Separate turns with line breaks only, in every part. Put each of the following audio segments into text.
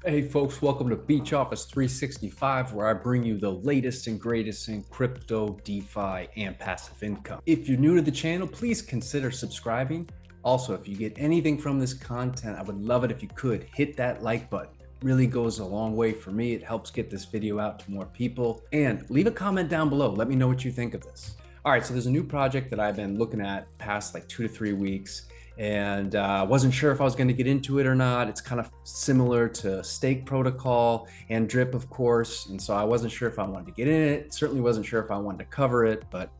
Hey folks, welcome to Beach Office 365, where I bring you the latest and greatest in crypto, DeFi, and passive income. If you're new to the channel, please consider subscribing. Also, if you get anything from this content, I would love it if you could hit that like button. It really goes a long way for me. It helps get this video out to more people. And leave a comment down below. Let me know what you think of this. All right, so there's a new project that I've been looking at past like 2 to 3 weeks, and wasn't sure if I was going to get into it or not. It's kind of similar to Stake Protocol and Drip, of course, and so I wasn't sure if I wanted to get in it. Certainly wasn't sure if I wanted to cover it, but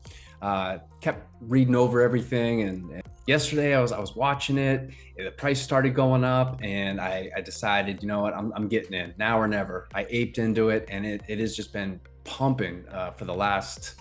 kept reading over everything. And yesterday I was watching it. The price started going up, and I decided, you know what, I'm getting in now or never. I aped into it, and it has just been pumping for the last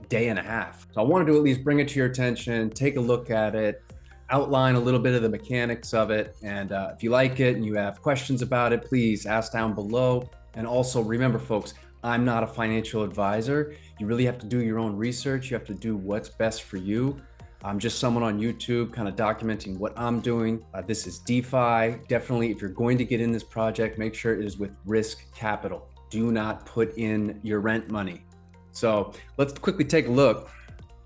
day and a half. So I wanted to at least bring it to your attention, take a look at it, outline a little bit of the mechanics of it. And if you like it and you have questions about it, please ask down below. And also remember, folks, I'm not a financial advisor. You really have to do your own research. You have to do what's best for you. I'm just someone on YouTube kind of documenting what I'm doing. This is DeFi. Definitely, if you're going to get in this project, make sure it is with risk capital. Do not put in your rent money. So let's quickly take a look.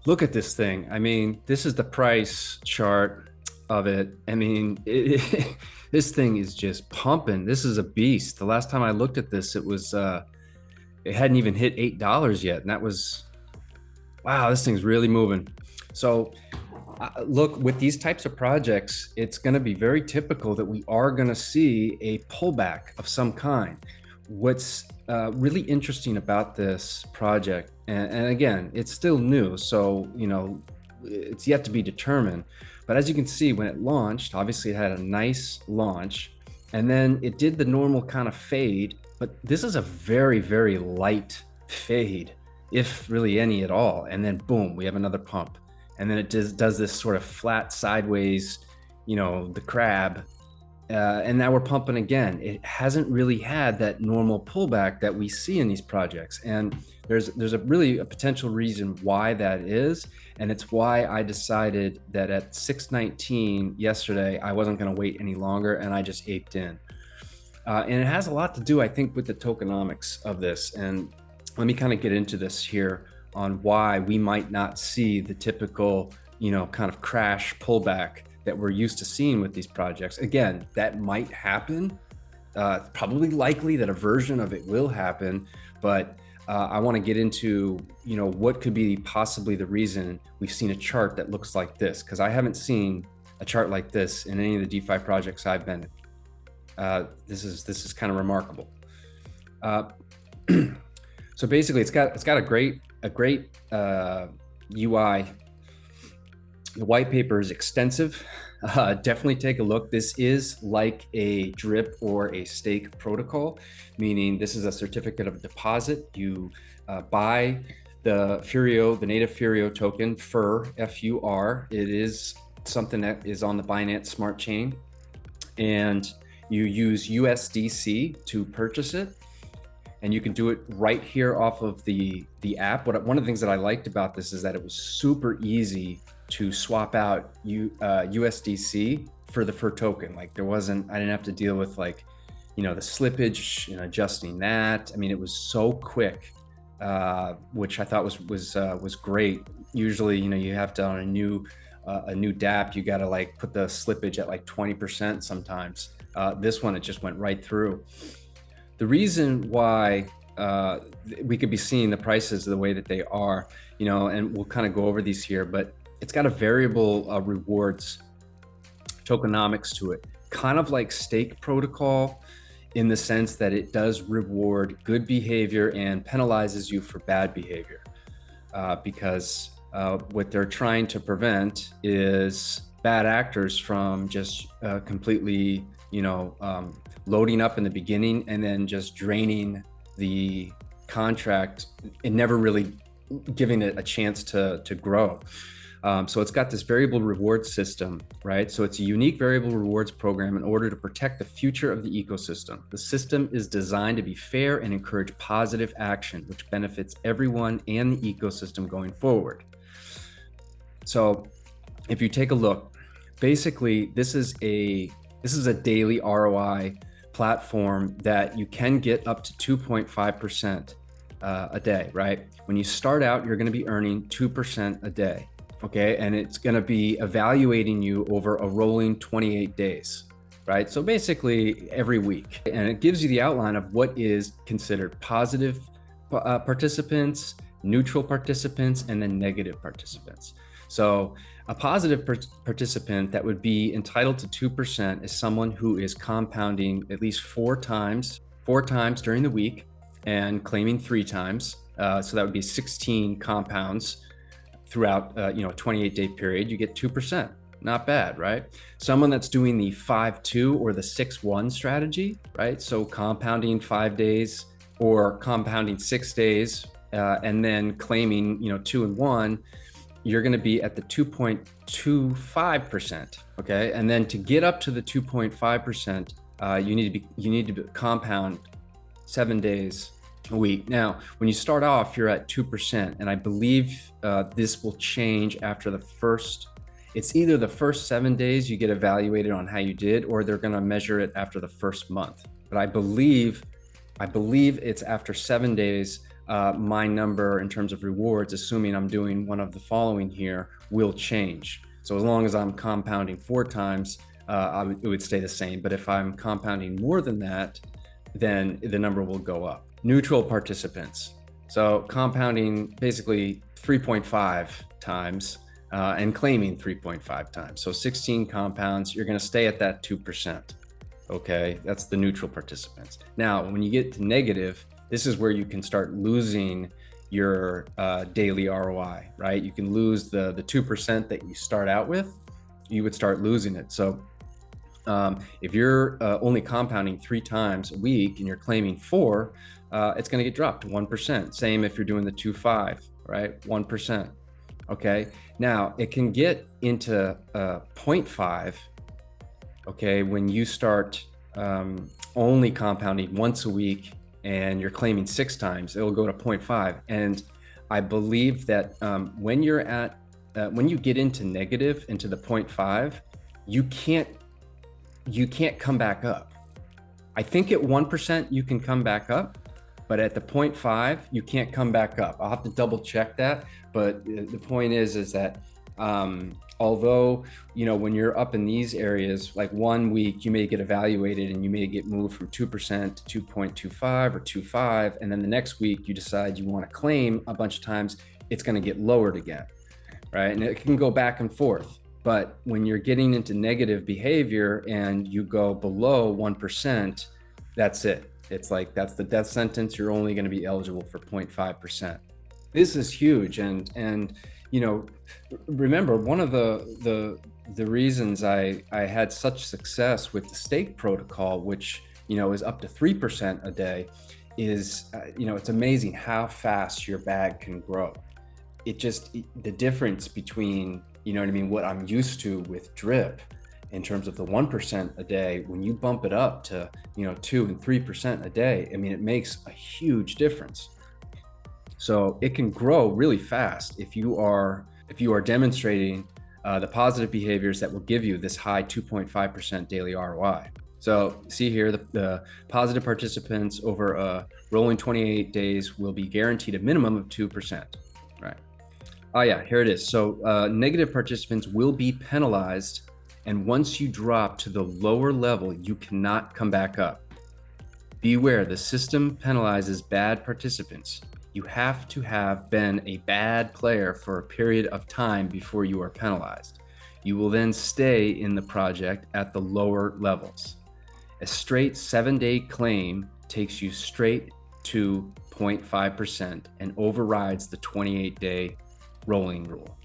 Look at this thing. I mean, this is the price chart of it. I mean, this thing is just pumping. This is a beast. The last time I looked at this, it was, it hadn't even hit $8 yet. And that was, wow, this thing's really moving. So look, with these types of projects, it's going to be very typical that we are going to see a pullback of some kind. What's really interesting about this project, and again, it's still new, so you know it's yet to be determined, but as you can see, when it launched, obviously it had a nice launch, and then it did the normal kind of fade, but this is a very, very light fade, if really any at all, and then boom, we have another pump, and then it does this sort of flat sideways, you know, the crab. And now we're pumping again. It hasn't really had that normal pullback that we see in these projects. And there's a really a potential reason why that is. And it's why I decided that at 619 yesterday, I wasn't going to wait any longer, and I just aped in. And it has a lot to do, I think, with the tokenomics of this. And let me kind of get into this here on why we might not see the typical, you know, kind of crash pullback that we're used to seeing with these projects. Again, that might happen. Probably likely that a version of it will happen, but I want to get into, you know, what could be possibly the reason we've seen a chart that looks like this, because I haven't seen a chart like this in any of the DeFi projects I've been in. This is kind of remarkable. So basically, it's got a great UI. The white paper is extensive. Definitely take a look. This is like a drip or a stake protocol, meaning this is a certificate of deposit. You buy the Furio, the native Furio token, FUR, F-U-R. It is something that is on the Binance Smart Chain, and you use USDC to purchase it. And you can do it right here off of the app. One of the things that I liked about this is that it was super easy to swap out USDC for the FUR token. Like I didn't have to deal with, like, you know, the slippage and adjusting that. I mean, it was so quick, which I thought was great. Usually, you know, you have to, on a new dApp, you got to like put the slippage at like 20% sometimes. This one, it just went right through. The reason why we could be seeing the prices the way that they are, you know, and we'll kind of go over these here, but it's got a variable rewards tokenomics to it, kind of like Stake Protocol, in the sense that it does reward good behavior and penalizes you for bad behavior, because what they're trying to prevent is bad actors from just completely, you know, loading up in the beginning and then just draining the contract and never really giving it a chance to grow. So it's got this variable reward system, right? So it's a unique variable rewards program in order to protect the future of the ecosystem. The system is designed to be fair and encourage positive action, which benefits everyone and the ecosystem going forward. So if you take a look, basically this is a daily ROI platform that you can get up to 2.5% a day, right? When you start out, you're going to be earning 2% a day. Okay. And it's going to be evaluating you over a rolling 28 days, right? So basically every week. And it gives you the outline of what is considered positive participants, neutral participants, and then negative participants. So a positive participant that would be entitled to 2% is someone who is compounding at least four times during the week and claiming 3 times. So that would be 16 compounds throughout a 28-day period. You get 2%. Not bad, right? Someone that's doing the 5-2 or the 6-1 strategy, right? So compounding 5 days or compounding 6 days and then claiming 2 and 1, you're going to be at the 2.25%. Okay, and then to get up to the 2.5%, you need to compound 7 days a week. Now, when you start off, you're at 2%, and I believe this will change after the first. It's either the first 7 days you get evaluated on how you did, or they're going to measure it after the first month. But I believe it's after 7 days. My number in terms of rewards, assuming I'm doing one of the following here, will change. So as long as I'm compounding 4 times, it would stay the same. But if I'm compounding more than that, then the number will go up. Neutral participants. So compounding basically 3.5 times and claiming 3.5 times. So 16 compounds, you're going to stay at that 2%. Okay, that's the neutral participants. Now, when you get to negative, this is where you can start losing your daily ROI, right? You can lose the 2% that you start out with, you would start losing it. So if you're only compounding 3 times a week and you're claiming 4, it's going to get dropped to 1%. Same if you're doing the 2-5, right? 1%. Okay. Now it can get into 0.5. Okay. When you start only compounding once a week and you're claiming 6 times, it'll go to 0.5. And I believe that when you're at, when you get into negative, into the 0.5, you can't come back up. I think at 1% you can come back up, but at the 0.5 you can't come back up. I'll have to double check that. But the point is that although, when you're up in these areas, like 1 week, you may get evaluated and you may get moved from 2% to 2.25 or 2.5. And then the next week you decide you want to claim a bunch of times, it's going to get lowered again, right? And it can go back and forth. But when you're getting into negative behavior and you go below 1%, that's it. It's like, that's the death sentence. You're only going to be eligible for 0.5%. This is huge. And remember, one of the reasons I had such success with the stake protocol, which, is up to 3% a day, is, it's amazing how fast your bag can grow. The difference between, what I'm used to with drip in terms of the 1% a day, when you bump it up to, 2 and 3% a day, it makes a huge difference. So it can grow really fast if you are demonstrating the positive behaviors that will give you this high 2.5% daily ROI. So see here, the positive participants over a rolling 28 days will be guaranteed a minimum of 2%, right? Oh yeah, here it is. So negative participants will be penalized, and once you drop to the lower level, you cannot come back up. Beware, the system penalizes bad participants. You have to have been a bad player for a period of time before you are penalized. You will then stay in the project at the lower levels. A straight 7-day claim takes you straight to 0.5% and overrides the 28-day rolling rule.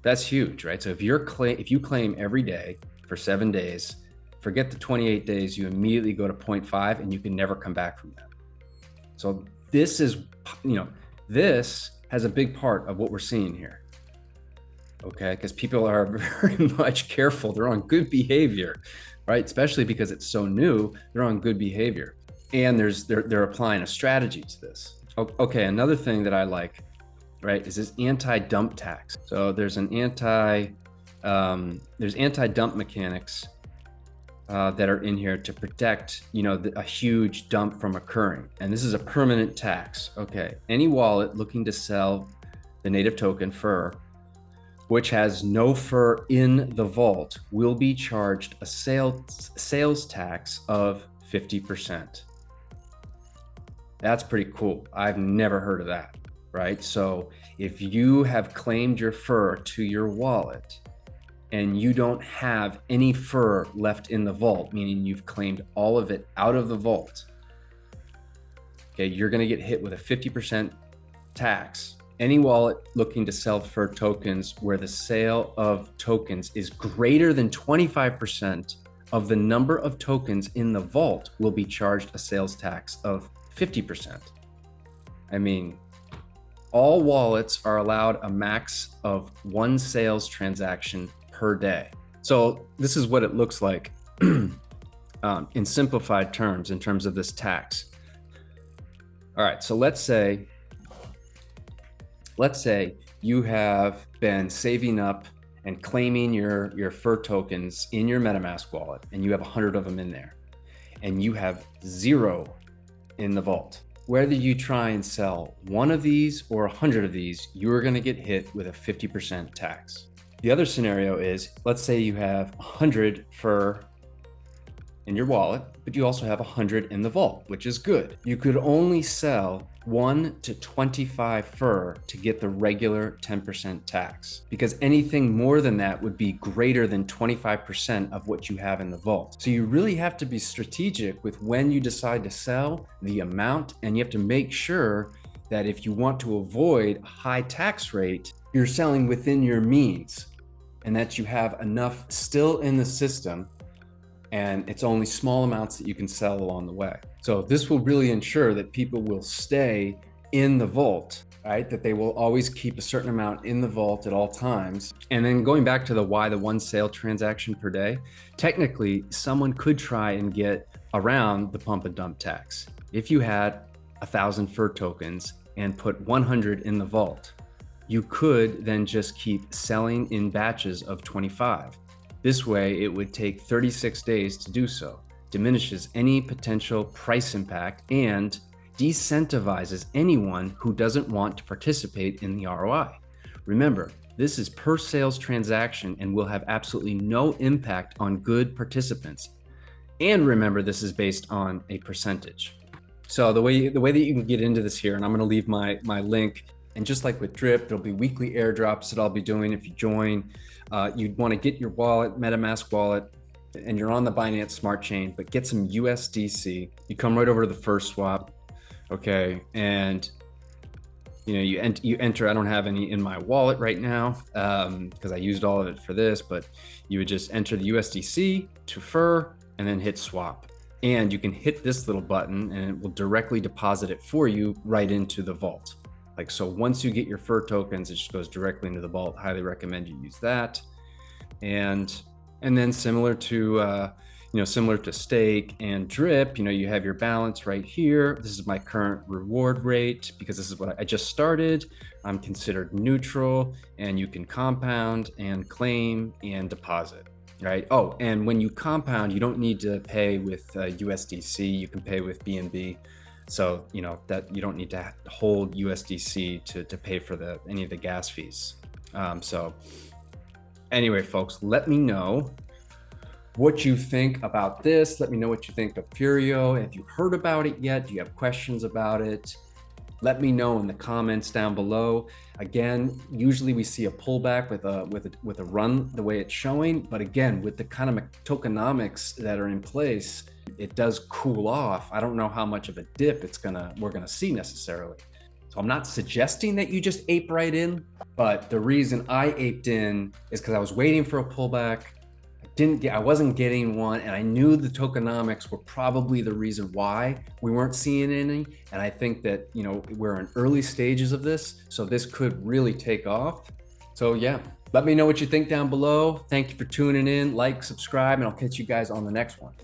That's huge, right? So if you claim every day for 7 days, forget the 28 days, you immediately go to 0.5 and you can never come back from that. So this is, this has a big part of what we're seeing here. Okay, because people are very much careful. They're on good behavior, right? Especially because it's so new, they're on good behavior. And they're applying a strategy to this. Okay, another thing that I like, right, is this anti-dump tax. So there's an anti-dump mechanics that are in here to protect, a huge dump from occurring. And this is a permanent tax. Okay, any wallet looking to sell the native token FUR, which has no FUR in the vault, will be charged a sales tax of 50%. That's pretty cool. I've never heard of that, right? So if you have claimed your FUR to your wallet and you don't have any FUR left in the vault, meaning you've claimed all of it out of the vault, okay, you're gonna get hit with a 50% tax. Any wallet looking to sell FUR tokens where the sale of tokens is greater than 25% of the number of tokens in the vault will be charged a sales tax of 50%. I mean, all wallets are allowed a max of one sales transaction per day. So this is what it looks like in simplified terms, in terms of this tax. All right, so let's say you have been saving up and claiming your FUR tokens in your MetaMask wallet, and you have 100 of them in there, and you have 0 in the vault. Whether you try and sell one of these or 100 of these, you're gonna get hit with a 50% tax. The other scenario is, let's say you have 100 FUR in your wallet, but you also have 100 in the vault, which is good. You could only sell 1 to 25 FUR to get the regular 10% tax, because anything more than that would be greater than 25% of what you have in the vault. So you really have to be strategic with when you decide to sell, the amount, and you have to make sure that if you want to avoid a high tax rate, you're selling within your means and that you have enough still in the system, and it's only small amounts that you can sell along the way. So this will really ensure that people will stay in the vault, right? That they will always keep a certain amount in the vault at all times. And then going back to the why the one sale transaction per day, technically someone could try and get around the pump and dump tax. If you had 1,000 FUR tokens and put 100 in the vault, you could then just keep selling in batches of 25. This way, it would take 36 days to do so, diminishes any potential price impact, and decentivizes anyone who doesn't want to participate in the ROI. Remember, this is per sales transaction and will have absolutely no impact on good participants. And remember, this is based on a percentage. So the way that you can get into this here, and I'm gonna leave my link, and just like with Drip, there'll be weekly airdrops that I'll be doing if you join. You'd want to get your wallet, MetaMask wallet, and you're on the Binance Smart Chain, but get some USDC. You come right over to the first swap, okay? And you enter, I don't have any in my wallet right now because I used all of it for this, but you would just enter the USDC to FUR and then hit swap. And you can hit this little button and it will directly deposit it for you right into the vault. Like, so once you get your FUR tokens, it just goes directly into the vault. Highly recommend you use that. And then similar to Stake and Drip, you have your balance right here. This is my current reward rate because this is what I just started. I'm considered neutral, and you can compound and claim and deposit, right? Oh, and when you compound, you don't need to pay with USDC. You can pay with BNB. So, that you don't need to hold USDC to pay for any of the gas fees. So anyway, folks, let me know what you think about this. Let me know what you think of Furio. Have you heard about it yet? Do you have questions about it? Let me know in the comments down below. Again, usually we see a pullback with a run the way it's showing, but again, with the kind of tokenomics that are in place, it does cool off. I don't know how much of a dip we're gonna see necessarily. So I'm not suggesting that you just ape right in, but the reason I aped in is because I was waiting for a pullback. I wasn't getting one, and I knew the tokenomics were probably the reason why we weren't seeing any. And I think that, we're in early stages of this, so this could really take off. So yeah, let me know what you think down below. Thank you for tuning in, like, subscribe, and I'll catch you guys on the next one.